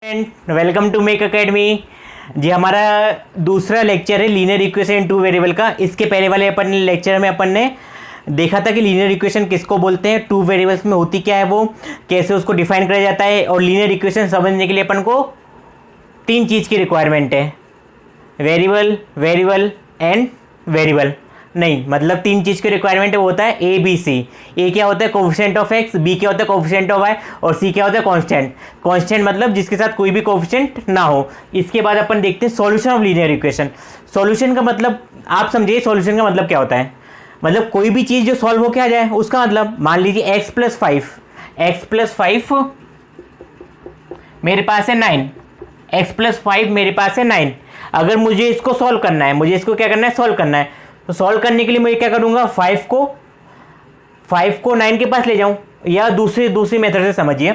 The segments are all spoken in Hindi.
And welcome to Make Academy. जी हमारा दूसरा लेक्चर है linear equation in two variable का। इसके पहले वाले अपन लेक्चर में अपन ने देखा था कि लीनियर इक्वेशन किसको बोलते हैं, टू वेरिएबल्स में होती क्या है, वो कैसे उसको डिफाइन करा जाता है। और लीनियर इक्वेशन समझने के लिए अपन को तीन चीज़ की रिक्वायरमेंट है, वेरिएबल, वेरिएबल एंड वेरिएबल। नहीं, मतलब तीन चीज़ की रिक्वायरमेंट है, वो होता है ए बी सी। ए क्या होता है, कोफिशिएंट ऑफ एक्स, बी क्या होता है, कोफिशिएंट ऑफ वाई, और सी क्या होता है, कांस्टेंट। कांस्टेंट मतलब जिसके साथ कोई भी कोफिशिएंट ना हो। इसके बाद अपन देखते हैं solution of linear equation. Solution का मतलब आप समझिए, सॉल्यूशन का मतलब क्या होता है, मतलब कोई भी चीज़ जो सॉल्व होके आ जाए उसका मतलब। मान लीजिए एक्स प्लस फाइव मेरे पास है 9, एक्स प्लस 5 मेरे पास है 9। अगर मुझे इसको सॉल्व करना है, मुझे इसको क्या करना है, सॉल्व करना है, तो सॉल्व करने के लिए मैं क्या करूंगा, 5 को 9 के पास ले जाऊं, या दूसरी मेथड से समझिए।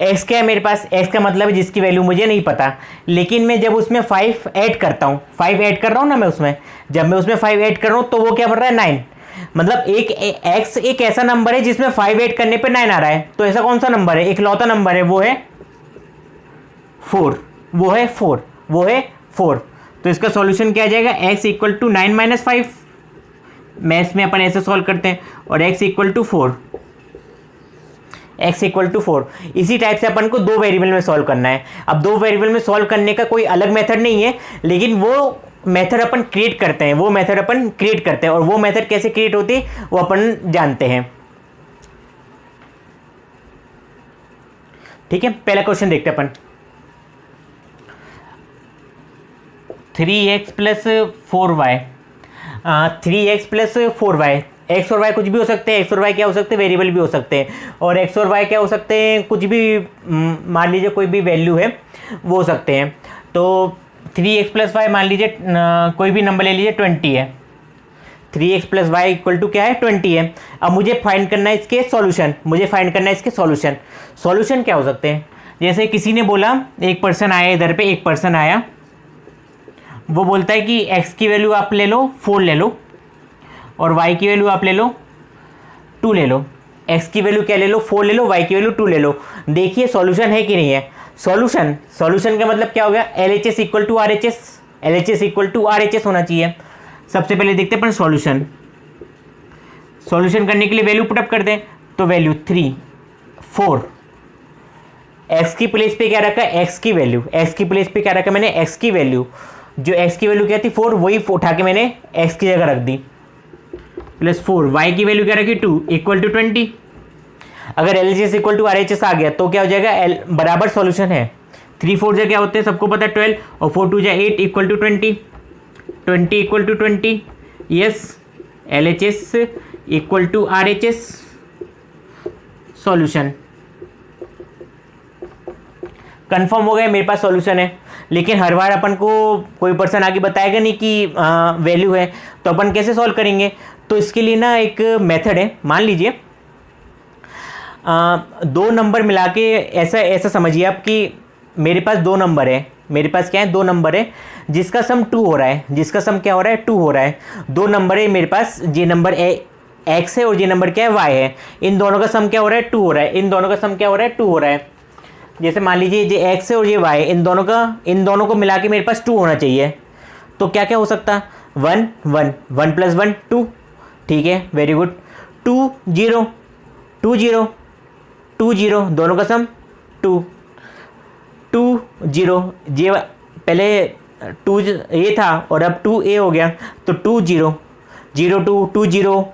x क्या है मेरे पास, x का मतलब है जिसकी वैल्यू मुझे नहीं पता, लेकिन मैं जब उसमें 5 ऐड करता हूं, 5 ऐड कर रहा हूं ना मैं उसमें, जब मैं उसमें 5 ऐड कर रहा हूं तो वो क्या बन रहा है, 9। मतलब x एक ऐसा नंबर है जिसमें 5 ऐड करने पे 9 आ रहा है। तो ऐसा कौन सा नंबर है, इकलौता नंबर है, वो है 4। तो इसका सॉल्यूशन क्या आ जाएगा, x equal to 9 minus 5। Maths में अपन ऐसे सॉल्व करते हैं, और x इक्वल टू 4। इसी टाइप से अपन को दो वेरिएबल में सॉल्व करना है। अब दो वेरिएबल में सॉल्व करने का कोई अलग मेथड नहीं है, लेकिन वो मेथड अपन क्रिएट करते हैं, और वो मेथड कैसे क्रिएट होती है वो अपन जानते हैं। ठीक है, पहला क्वेश्चन देखते हैं अपन। 3x plus 4y, 3x plus 4y, x और y कुछ भी हो सकते हैं, x और y क्या हो सकते हैं, वेरिएबल भी हो सकते हैं, और x और y क्या हो सकते हैं, कुछ भी, मान लीजिए कोई भी वैल्यू है वो हो सकते हैं। तो 3x प्लस वाई, मान लीजिए कोई भी नंबर ले लीजिए, 20 है। 3x plus Y equal to क्या है, 20 है। अब मुझे फाइंड करना है इसके सॉल्यूशन, सॉल्यूशन क्या हो सकते हैं। जैसे किसी ने बोला, एक पर्सन आया इधर पे, वो बोलता है कि x की वैल्यू आप ले लो 4 ले लो, और y की वैल्यू आप ले लो 2 ले लो। x की वैल्यू क्या ले लो, 4 ले लो, y की वैल्यू 2 ले लो। देखिए सॉल्यूशन है कि नहीं है। सॉल्यूशन का मतलब क्या हो गया, LHS इक्वल टू RHS होना चाहिए। सबसे पहले देखते हैं अपन सॉल्यूशन करने के लिए वैल्यू पुटअप कर दें, तो वैल्यू 3 4, x की प्लेस पे क्या रखा, x की वैल्यू, जो x की वैल्यू क्या थी 4, वही उठा के मैंने x की जगह रख दी, प्लस 4, y की वैल्यू क्या रखी 2 इक्वल टू 20। अगर LHS इक्वल टू RHS आ गया तो क्या हो जाएगा, L बराबर सॉल्यूशन है। 3 4 जो क्या होते हैं सबको पता है 12, और 4 2 8 equal to 20 equal to 20। Yes, LHS equal to RHS solution confirm हो गया, मेरे पास सॉल्यूशन है। लेकिन हर बार अपन को कोई पर्सन आगे बताएगा नहीं कि वैल्यू है, तो अपन कैसे सॉल्व करेंगे। तो इसके लिए ना एक मेथड है, मान लीजिए दो नंबर मिला के, ऐसा समझिए आप कि मेरे पास दो नंबर है, दो नंबर है जिसका सम 2 हो रहा है, 2 हो रहा है। दो नंबर है मेरे पास, ये नंबर x है और ये नंबर क्या है, y है। इन दोनों का सम क्या हो रहा है, 2 हो रहा है। जैसे मान लीजिए ये x है और ये y, इन दोनों को मिला के मेरे पास 2 होना चाहिए। तो क्या क्या हो सकता है, 1 1 1 प्लस 1 2। ठीक है, वेरी गुड। 2 0 2 0 2 0, दोनों का सम 2 2 0, ये पहले 2 ए था और अब 2 ए हो गया, तो 2 0 0 2 2 0,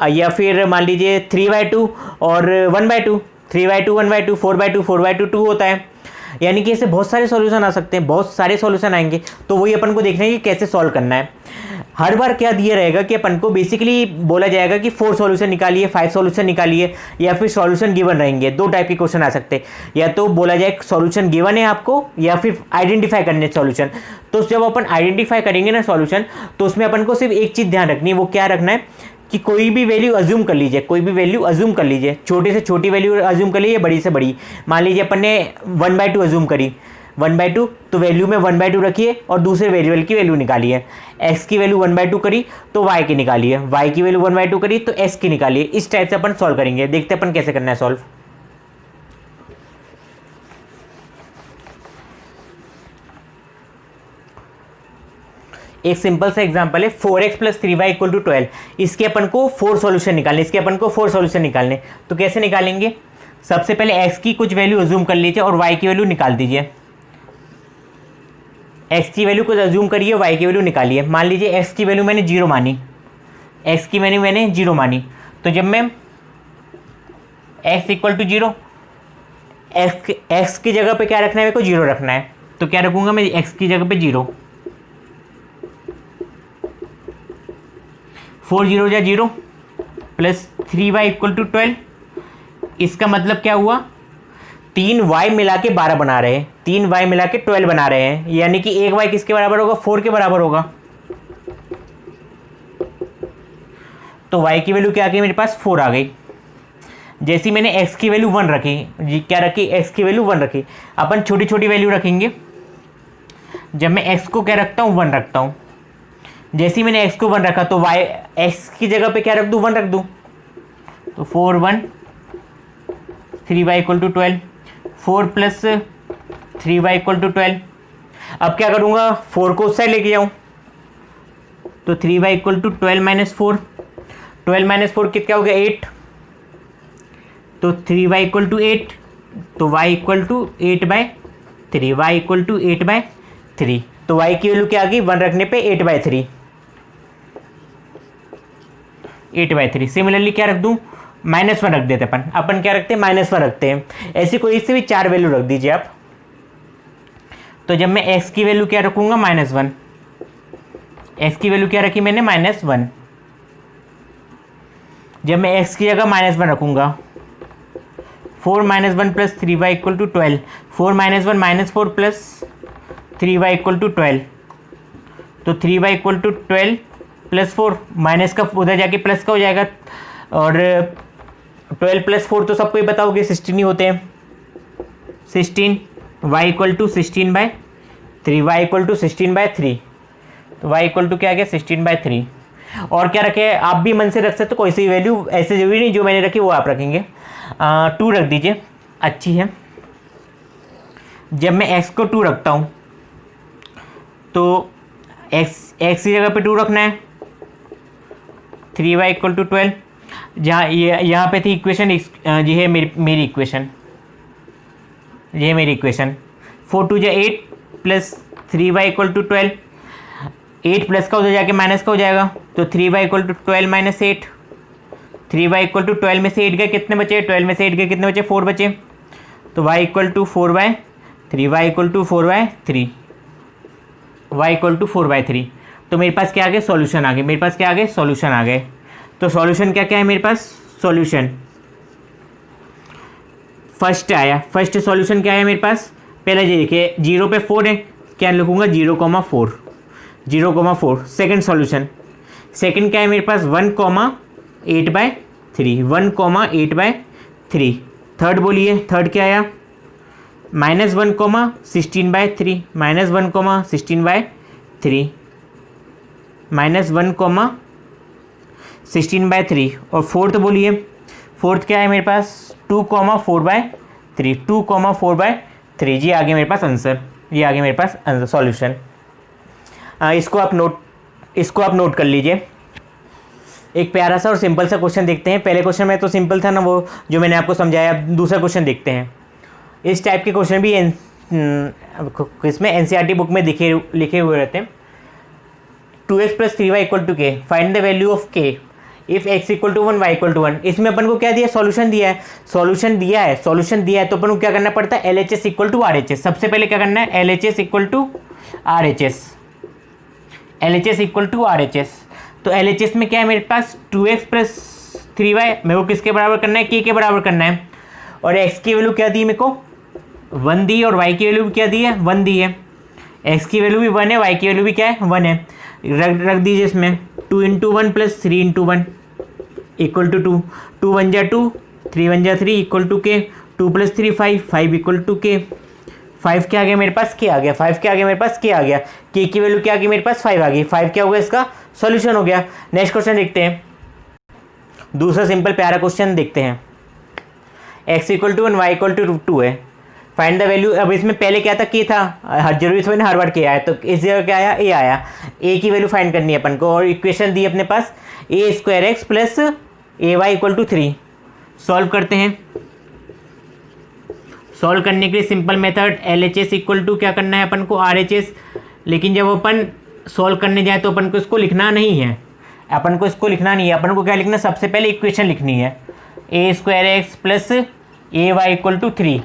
या फिर मान लीजिए 3/2 और 1/2, 3/2 1/2, 4/2 4/2 2 होता है। यानी कि ऐसे बहुत सारे सॉल्यूशन आ सकते हैं, बहुत सारे सॉल्यूशन आएंगे। तो वही अपन को देखना है कि कैसे सॉल्व करना है। हर बार क्या दिया रहेगा कि अपन को बेसिकली बोला जाएगा कि 4 सॉल्यूशन निकालिए, 5 सॉल्यूशन निकालिए, या फिर सॉल्यूशन गिवन रहेंगे। दो टाइप के क्वेश्चन आ सकते हैं, या तो बोला जाए सॉल्यूशन गिवन है आपको, या फिर आइडेंटिफाई करने सॉल्यूशन। तो जब अपन आइडेंटिफाई करेंगे ना सॉल्यूशन, तो उसमें अपन को सिर्फ एक चीज़ ध्यान रखनी है, वो क्या रखना है कि कोई भी वैल्यू अज्यूम कर लीजिए, छोटे से छोटी वैल्यू अज्यूम कर लीजिए, बड़ी से बड़ी। मान लीजिए अपन ने 1/2 अज्यूम करी, 1/2, तो वैल्यू में 1/2 रखिए और दूसरे वेरिएबल की वैल्यू निकालिए। x की वैल्यू 1/2 करी तो y की निकालिए, y की वैल्यू 1/2 करी तो s की निकालिए। इस टाइप से अपन सॉल्व करेंगे। देखते हैं अपन कैसे करना है सॉल्व। एक सिंपल सा एग्जांपल है 4x plus 3y equal to 12। इसके अपन को 4 सॉल्यूशन निकालने, इसके अपन को 4 सॉल्यूशन निकालने। तो कैसे निकालेंगे? सबसे पहले x की कुछ वैल्यू अज्यूम कर लीजिए और y की वैल्यू निकाल दीजिए। x की वैल्यू कुछ अज्यूम करिए, y की वैल्यू निकालिए। मान लीजिए x की वैल्यू मैंने 0 मानी, x की वैल्यू मैंने 0 मानी। तो जब मैं x इक्वल टू 0, x की जगह पे क्या रखना है? मेरे को 0 रखना है। तो क्या रखूंगा मैं? x की जगह पे 0। 4 0 या 0 प्लस 3y इक्वल टू 12। इसका मतलब क्या हुआ? 3y मिला के 12 बना रहे हैं, 3y मिला के 12 बना रहे हैं, यानी कि एक y किसके बराबर होगा? 4 के बराबर होगा। तो y की वैल्यू क्या आ गई मेरे पास? 4 आ गई। जैसी मैंने x की वैल्यू 1 रखी, क्या रखी? x की वैल्यू 1 रखी। अपन छोटी छोटी वैल्यू रखेंगे। जब मैं x को क्या रखता हूँ? 1 रखता हूँ। जैसे ही मैंने x को 1 रखा तो y x की जगह पे क्या रख दूँ? 1 रख दूँ। तो 4 1 3y equal to 12, 4 plus 3y equal to 12। अब क्या करूँगा? 4 को उस साइड लेके जाऊँ, तो 3y equal to 12 minus 4। 12 minus 4 कितना हो गया? 8। तो 3y इक्वल टू 8, तो y equal to 8/3, y equal to 8/3। तो y की वैल्यू क्या आ गई? 1 रखने पे 8/3, 8/3। सिमिलरली क्या रख दूँ? -1 रख देते अपन क्या रखते हैं? -1 रखते हैं। ऐसी कोई इससे भी 4 वैल्यू रख दीजिए आप। तो जब मैं x की वैल्यू क्या रखूँगा? -1। x की वैल्यू क्या रखी मैंने? -1। जब मैं x की जगह -1 रखूँगा, 4 - 1 plus 3y equal to 12, 4 - 1 -4 plus 3y equal to 12। तो 3y equal to 12 plus 4, minus का उधर जाके प्लस का हो जाएगा, और 12 प्लस 4 तो सबको ही पता होगा 16 ही होते हैं। 16, y equal to 16/3, y equal to 16/3। तो y इक्वल टू क्या आ गया? 16/3। और क्या रखे? आप भी मन से रख सकते हो, कोई सी वैल्यू, ऐसे जरूरी नहीं जो मैंने रखी वो आप रखेंगे। 2 रख दीजिए, अच्छी है। जब मैं x को 2 रखता हूँ तो x की जगह पे 2 रखना है। 3y इक्वल टू 12, जहाँ यहाँ पे थी इक्वेशन, ये है मेरी इक्वेशन, ये है मेरी equation. 4 2 8 plus 3y equal to 12, 8 plus का उधर जाके माइनस का हो जाएगा। तो 3y equal to 12 minus 8, 3y equal to 12 में से 8 गए, कितने बचे? 12 में से 8 गए, कितने बचे? 4 बचे। तो y equal to 4/3, y equal to 4/3, y equal to 4/3। तो मेरे पास क्या आ गया? सॉल्यूशन आ गए। मेरे पास क्या आ गए? सॉल्यूशन आ गए। तो सॉल्यूशन क्या क्या है मेरे पास? सॉल्यूशन फर्स्ट आया। फर्स्ट सॉल्यूशन क्या है मेरे पास? पहले ये देखिए, 0 पे 4 है, क्या लिखूँगा? 0,4, 0,4। सेकेंड सॉल्यूशन, सेकेंड क्या है मेरे पास? 1,8/3, 1,8/3। थर्ड बोलिए, थर्ड क्या आया? -1,16/3, -1,16/3, -1,16/3। और फोर्थ बोलिए, फोर्थ क्या है मेरे पास? 2,4/3, 2,4/3। ये आ गया मेरे पास आंसर, ये आ गया मेरे पास आंसर, सॉल्यूशन। इसको आप नोट कर लीजिए। एक प्यारा सा और सिंपल सा क्वेश्चन देखते हैं। पहले क्वेश्चन में तो सिंपल था ना, वो जो मैंने आपको समझाया। दूसरा क्वेश्चन देखते हैं। इस टाइप के क्वेश्चन भी इसमें एनसीईआरटी बुक में लिखे हुए रहते हैं। 2x plus 3y equal to के, find the value of k if x equal to 1 y equal to 1। इसमें अपन को क्या दिया? सॉल्यूशन दिया है। सॉल्यूशन दिया है तो अपन को क्या करना पड़ता है? LHS equal to RHS। सबसे पहले क्या करना है? LHS equal to RHS, LHS equal to RHS। तो LHS में क्या है मेरे पास? 2x प्लस 3y मेरे को किसके बराबर करना है? k के बराबर करना है। और x की वैल्यू क्या दी मेरे को? 1 दी, और y की वैल्यू भी क्या दी है? 1 दी है। x की वैल्यू भी 1 है, y की वैल्यू भी क्या है? 1 है। रख दीजिए इसमें 2 × 1 प्लस 3 × 1 इक्वल टू 2, 2 1 जा 2, 3 1 जा 3 इक्वल टू के, 2 + 3 5, 5 इक्वल टू के। 5 क्या आ गया मेरे पास? k आ गया। 5 क्या आ गया मेरे पास? k आ गया। k की वैल्यू क्या आ गई मेरे पास? 5 आ गई। 5 क्या होगा? इसका सॉल्यूशन हो गया। नेक्स्ट क्वेश्चन देखते हैं। दूसरा सिंपल प्यारा क्वेश्चन देखते हैं। x equal to 1 y equal to 2 है। Find the value. अब इसमें पहले क्या था, के था, हर जरूरी थोड़ी ना हर बार के आया, तो इस जगह क्या आया, ए आया। ए की वैल्यू फाइंड करनी है अपन को, और इक्वेशन दी अपने पास A square X plus A Y equal to 3। Solve करते हैं। सॉल्व करने के लिए simple method LHS equal to क्या करना है अपन को, RHS। लेकिन जब अपन सॉल्व करने जाए तो अपन को इसको लिखना नहीं है, अपन को इसको लिखना नहीं है। अपन को क्या लिखना है, सबसे पहले इक्वेशन लिखनी है, A square X plus A Y equal to 3,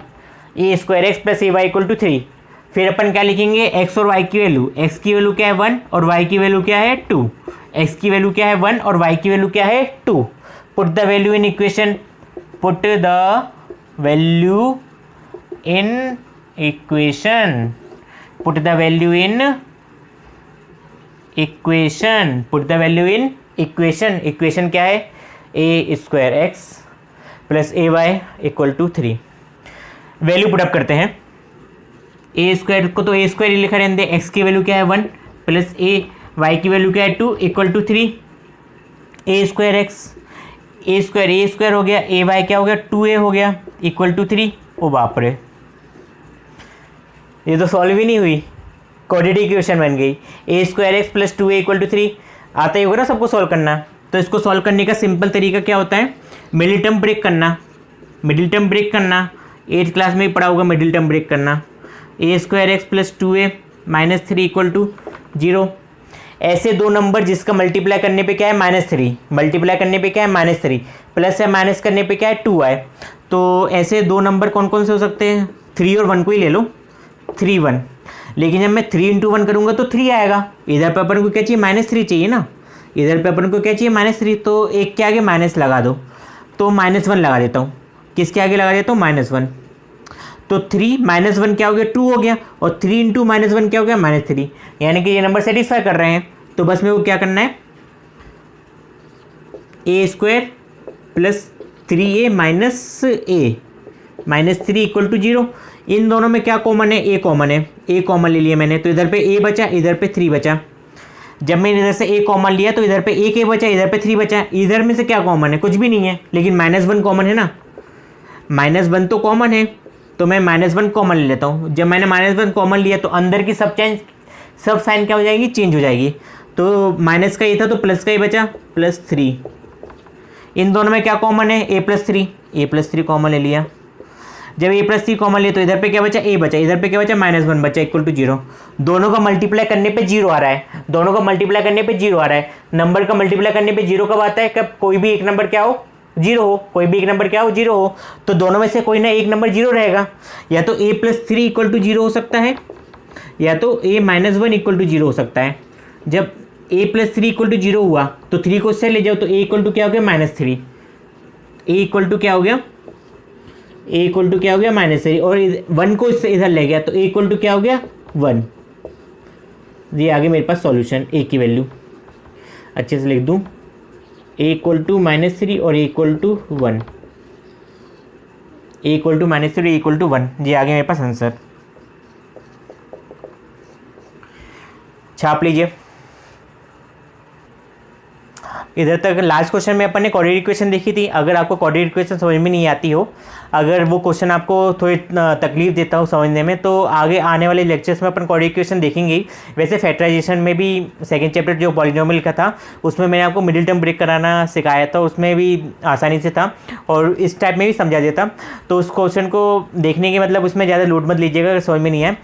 A square X plus A Y equal to 3। फिर अपन क्या लिखेंगे, एक्स और वाई की वैल्यू, एक्स की वैल्यू क्या है 1 और वाई की वैल्यू क्या है 2, एक्स की वैल्यू क्या है 1 और वाई की वैल्यू क्या है 2। Put the value in equation, put the value in equation, put the value in equation, put the value in equation. Equation क्या है, A square X plus A Y equal to 3। Value put up करते हैं, ए स्क्वायर को तो ए स्क्वायर ही लिखा रहने दे, एक्स की वैल्यू क्या है 1 प्लस ए वाई की वैल्यू क्या है 2 equal to 3। A square X, A square हो गया, ए वाई क्या हो गया 2a हो गया इक्वल टू 3। ओ बाप रे, ये तो सॉल्व ही नहीं हुई, क्वाड्रेटिक इक्वेशन बन गई। A square X plus 2a equal to 3 आता ही होगा ना सबको सॉल्व करना। तो इसको सॉल्व करने का सिंपल तरीका क्या होता है, मिडिल टर्म ब्रेक करना, मिडिल टर्म ब्रेक करना, 8th क्लास में ही पढ़ा होगा मिडिल टर्म ब्रेक करना। A square X plus 2a minus 3 equal to 0। ऐसे दो नंबर जिसका मल्टीप्लाई करने पे क्या है -3, मल्टीप्लाई करने पे क्या है -3, प्लस या माइनस करने पे क्या है 2 आए। तो ऐसे दो नंबर कौन कौन से हो सकते हैं, 3 और 1 को ही ले लो, 3 1। लेकिन जब मैं 3 × 1 करूँगा तो 3 आएगा। इधर पे अपन को क्या चाहिए, -3 चाहिए ना, इधर पे अपन को क्या चाहिए -3, तो एक के आगे माइनस लगा दो, तो -1 लगा देता हूँ। किसके आगे लगा देता हूँ, -1। तो 3 -1 क्या हो गया 2 हो गया, और 3 × -1 क्या हो गया -3, यानी कि ये नंबर सेटिस्फाई कर रहे हैं। तो बस मेरे को क्या करना है, A square plus 3a minus a minus 3 equal to 0। इन दोनों में क्या कॉमन है, a कॉमन है, a कॉमन ले लिया मैंने, तो इधर पे a बचा, इधर पे 3 बचा। जब मैंने इधर से a कॉमन लिया तो इधर पे एक a बचा, इधर पे 3 बचा। इधर में से क्या कॉमन है, कुछ भी नहीं है, लेकिन -1 कॉमन है ना, -1 तो कॉमन है, तो मैं -1 कॉमन ले लेता हूँ। जब मैंने -1 कॉमन लिया तो अंदर की सब साइन क्या हो जाएगी, चेंज हो जाएगी। तो माइनस का ये था तो प्लस का ही बचा, +3। इन दोनों में क्या कॉमन है, a+3 कॉमन ले लिया। जब a+3 कॉमन लिया तो इधर पे क्या बचा, a बचा, इधर पे क्या बचा -1 बचा इक्वल टू 0। दोनों का मल्टीप्लाई करने पे 0 आ रहा है, दोनों का मल्टीप्लाई करने पे 0 आ रहा है। नंबर का मल्टीप्लाई करने पे 0 कब आता है, कब कोई भी एक नंबर क्या हो 0 हो, कोई भी एक नंबर क्या हो 0 हो। तो दोनों में से कोई ना एक नंबर 0 रहेगा, या तो a+3 इक्वल टू 0 हो सकता है, या तो a-1 इक्वल टू 0 हो सकता है। जब a+3 इक्वल टू 0 हुआ तो 3 को इससे ले जाओ, तो a इक्वल टू क्या हो गया -3, a इक्वल टू क्या हो गया, a इक्वल टू क्या हो गया -3, और 1 को इससे इधर ले गया तो a इक्वल टू क्या हो गया 1। ये आगे मेरे पास सॉल्यूशन, a की वैल्यू अच्छे से लिख दूं, a इक्वल टू -3 और a equal to 1, a equal to -3 a equal to 1। ये आगे मेरे पास आंसर, छाप लीजिए। इधर तक लास्ट क्वेश्चन में अपन ने क्वाड्रेटिक इक्वेशन देखी थी। अगर आपको क्वाड्रेटिक इक्वेशन समझ में नहीं आती हो, अगर वो क्वेश्चन आपको थोड़ी तकलीफ देता हो समझने में, तो आगे आने वाले लेक्चर्स में अपन क्वाड्रेटिक इक्वेशन देखेंगे ही। वैसे फैक्टराइजेशन में भी सेकंड चैप्टर जो पॉलिनोमियल का था उसमें मैंने आपको मिडिल टर्म ब्रेक कराना सिखाया था, उसमें भी आसानी से था और इस टाइप में भी समझा देता। तो उस क्वेश्चन को देखने के मतलब उसमें ज़्यादा लोड मत लीजिएगा अगर समझ में नहीं आए।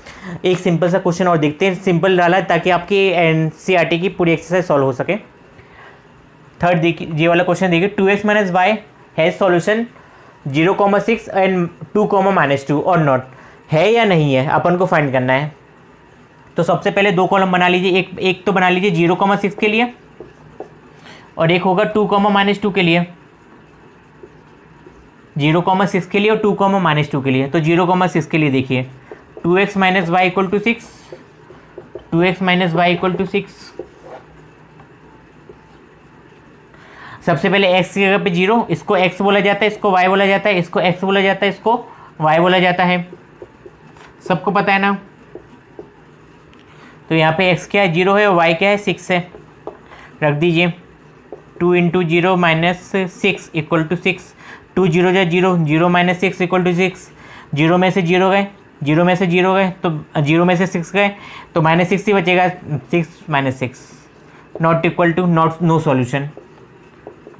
एक सिंपल सा क्वेश्चन और देखते हैं, सिंपल डाला ताकि आपकी NCERT की पूरी एक्सरसाइज सॉल्व हो सके। थर्ड देखिए, ये वाला क्वेश्चन देखिए, 2x minus Y has solution 0,6 and 2,-2 और नॉट, है या नहीं है, अपन को फाइंड करना है। तो सबसे पहले दो कॉलम बना लीजिए, एक तो बना लीजिए 0,6 के लिए और एक होगा 2,-2 के लिए, 0,6 के लिए और 2,-2 के लिए। तो 0,6 के लिए देखिए 2x minus Y equal to 6, 2x minus Y equal to 6। सबसे पहले x की जगह पे 0, इसको x बोला जाता है, इसको y बोला जाता है, इसको x बोला जाता है, इसको y बोला जाता है, सबको पता है ना। तो यहाँ पे x क्या है 0 है और y क्या है 6 है, रख दीजिए। 2 × 0 - 6 इक्वल टू 6, 2 0 जा 0, 0 - 6 इक्वल टू 6। जीरो में से जीरो गए, जीरो में से जीरो गए, तो जीरो में से सिक्स गए, तो माइनस सिक्स ही बचेगा। Six minus six not equal to not, no solution,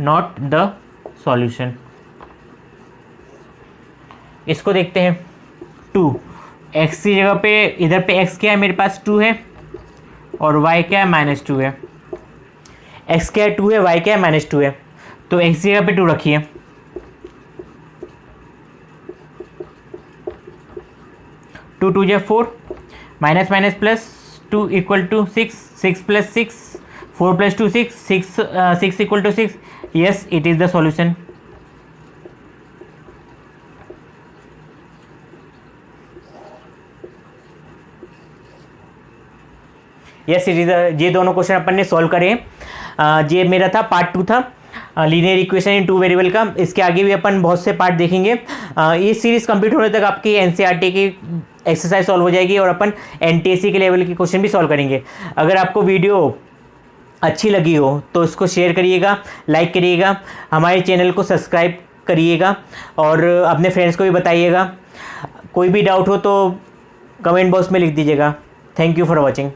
not the solution. इसको देखते हैं। टू, एक्स की जगह पे इधर पे एक्स क्या है मेरे पास, टू है, और वाई क्या है, माइनस टू है। एक्स क्या है, टू है, वाई क्या है, माइनस टू है, तो एक्स की जगह पे टू रखिए। टू टू जो four, minus minus plus, two equal to six, six plus six, four plus two six, six equal to six. Yes, it is the solution. Yes, it is. ये दोनों क्वेश्चन अपन ने सॉल्व करे। ये मेरा था पार्ट टू था linear equation in two variable का। इसके आगे भी अपन बहुत से पार्ट देखेंगे। ये सीरीज़ कंप्लीट होने तक आपकी एनसीईआरटी की एक्सरसाइज सॉल्व हो जाएगी और अपन एनटीएससी के लेवल के क्वेश्चन भी सॉल्व करेंगे। अगर आपको वीडियो अच्छी लगी हो तो इसको शेयर करिएगा, लाइक करिएगा, हमारे चैनल को सब्सक्राइब करिएगा और अपने फ्रेंड्स को भी बताइएगा। कोई भी डाउट हो तो कमेंट बॉक्स में लिख दीजिएगा। Thank you for watching.